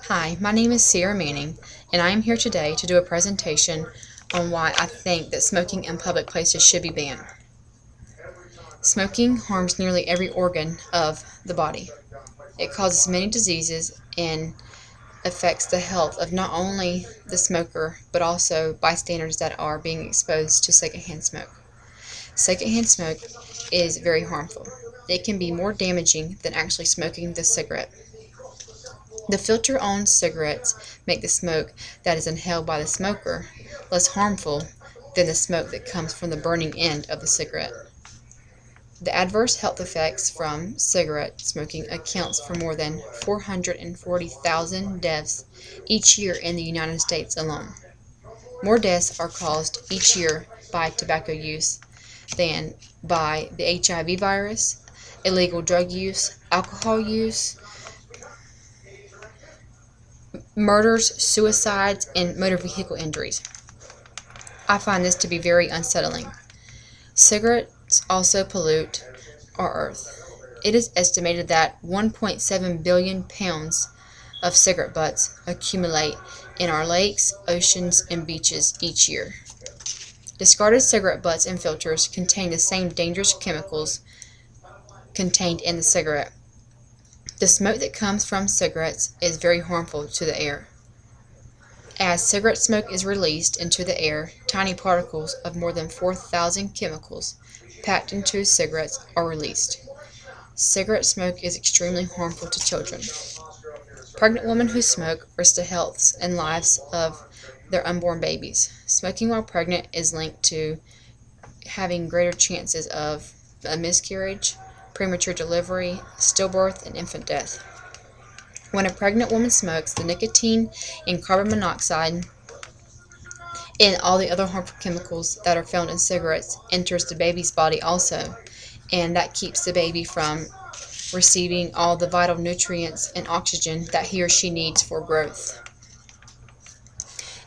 Hi, my name is Ciara Manning, and I am here today to do a presentation on why I think that smoking in public places should be banned. Smoking harms nearly every organ of the body. It causes many diseases and affects the health of not only the smoker, but also bystanders that are being exposed to secondhand smoke. Secondhand smoke is very harmful. It can be more damaging than actually smoking the cigarette. The filter on cigarettes make the smoke that is inhaled by the smoker less harmful than the smoke that comes from the burning end of the cigarette. The adverse health effects from cigarette smoking accounts for more than 440,000 deaths each year in the United States alone. More deaths are caused each year by tobacco use than by the HIV virus, illegal drug use, alcohol use, murders, suicides, and motor vehicle injuries. I find this to be very unsettling. Cigarettes also pollute our earth. It is estimated that 1.7 billion pounds of cigarette butts accumulate in our lakes, oceans, and beaches each year. Discarded cigarette butts and filters contain the same dangerous chemicals contained in the cigarette. The smoke that comes from cigarettes is very harmful to the air. As cigarette smoke is released into the air, tiny particles of more than 4,000 chemicals packed into cigarettes are released. Cigarette smoke is extremely harmful to children. Pregnant women who smoke risk the health and lives of their unborn babies. Smoking while pregnant is linked to having greater chances of a miscarriage, premature delivery, stillbirth, and infant death. When a pregnant woman smokes, the nicotine and carbon monoxide and all the other harmful chemicals that are found in cigarettes enters the baby's body also, and that keeps the baby from receiving all the vital nutrients and oxygen that he or she needs for growth.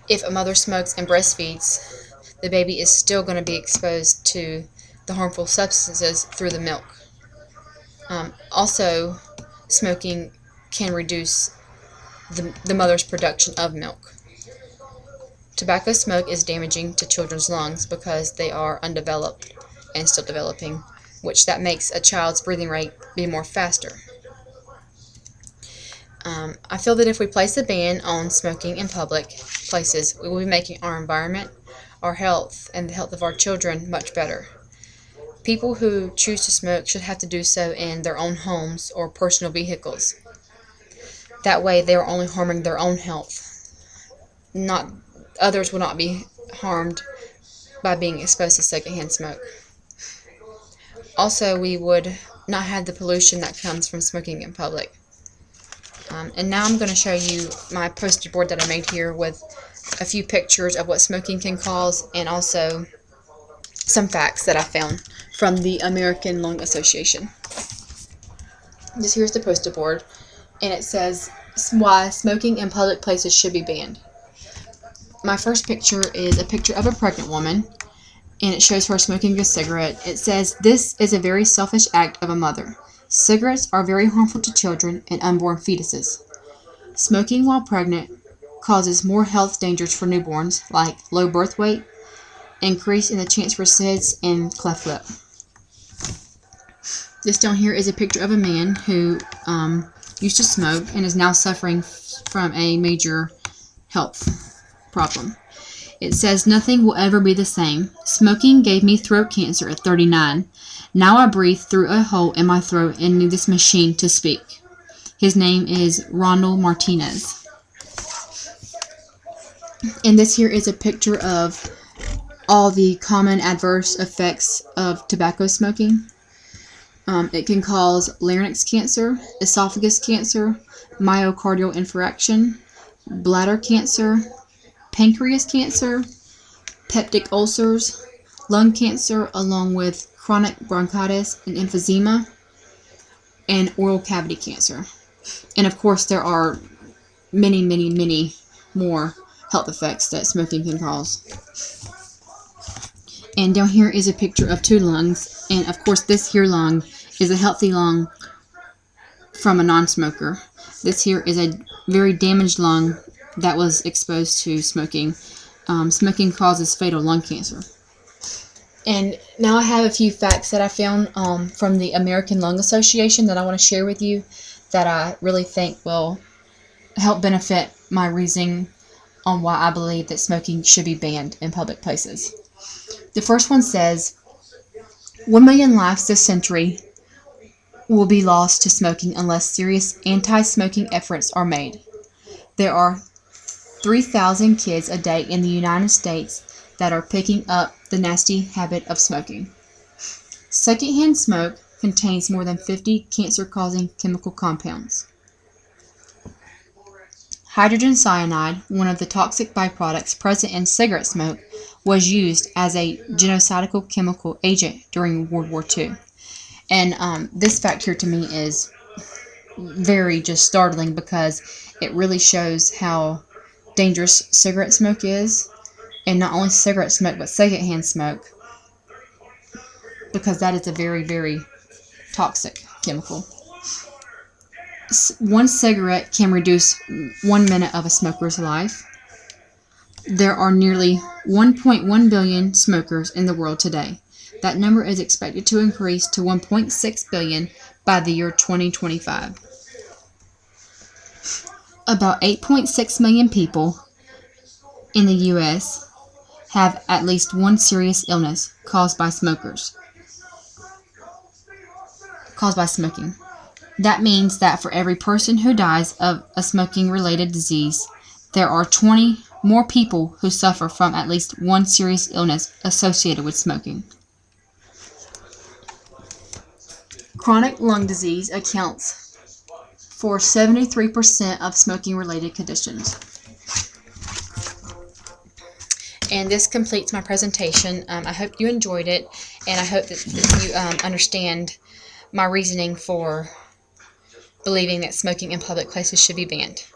If a mother smokes and breastfeeds, the baby is still going to be exposed to the harmful substances through the milk. Also, smoking can reduce the mother's production of milk. Tobacco smoke is damaging to children's lungs because they are undeveloped and still developing, which that makes a child's breathing rate be more faster. I feel that if we place a ban on smoking in public places, we will be making our environment, our health, and the health of our children much better. People who choose to smoke should have to do so in their own homes or personal vehicles. That way they are only harming their own health. Not others will not be harmed by being exposed to secondhand smoke. Also, we would not have the pollution that comes from smoking in public. And now I'm going to show you my poster board that I made here with a few pictures of what smoking can cause and also some facts that I found from the American Lung Association. Here's the poster board, and it says why smoking in public places should be banned. My first picture is a picture of a pregnant woman, and it shows her smoking a cigarette. It says, "This is a very selfish act of a mother. Cigarettes are very harmful to children and unborn fetuses. Smoking while pregnant causes more health dangers for newborns, like low birth weight, increase in the chance for SIDS, and cleft lip." This down here is a picture of a man who used to smoke and is now suffering from a major health problem. It says, "Nothing will ever be the same. Smoking gave me throat cancer at 39. Now I breathe through a hole in my throat and need this machine to speak." His name is Ronald Martinez. And this here is a picture of all the common adverse effects of tobacco smoking. It can cause larynx cancer, esophagus cancer, myocardial infarction, bladder cancer, pancreas cancer, peptic ulcers, lung cancer, along with chronic bronchitis and emphysema, and oral cavity cancer. And of course, there are many, many, many more health effects that smoking can cause. And down here is a picture of two lungs, and of course this here lung is a healthy lung from a non-smoker. This here is a very damaged lung that was exposed to smoking. Smoking causes fatal lung cancer. And now I have a few facts that I found from the American Lung Association that I want to share with you that I really think will help benefit my reasoning on why I believe that smoking should be banned in public places. The first one says, 1 million lives this century will be lost to smoking unless serious anti-smoking efforts are made. There are 3,000 kids a day in the United States that are picking up the nasty habit of smoking. Secondhand smoke contains more than 50 cancer-causing chemical compounds. Hydrogen cyanide, one of the toxic byproducts present in cigarette smoke, was used as a genocidal chemical agent during World War II. And this fact here to me is very just startling because it really shows how dangerous cigarette smoke is. And not only cigarette smoke, but secondhand smoke, because that is a very, very toxic chemical. One cigarette can reduce 1 minute of a smoker's life. There are nearly 1.1 billion smokers in the world today. That number is expected to increase to 1.6 billion by the year 2025. About 8.6 million people in the U.S. have at least one serious illness caused by smoking. That means that for every person who dies of a smoking-related disease, there are 20 more people who suffer from at least one serious illness associated with smoking. Chronic lung disease accounts for 73% of smoking-related conditions. And this completes my presentation. I hope you enjoyed it, and I hope that you understand my reasoning for believing that smoking in public places should be banned.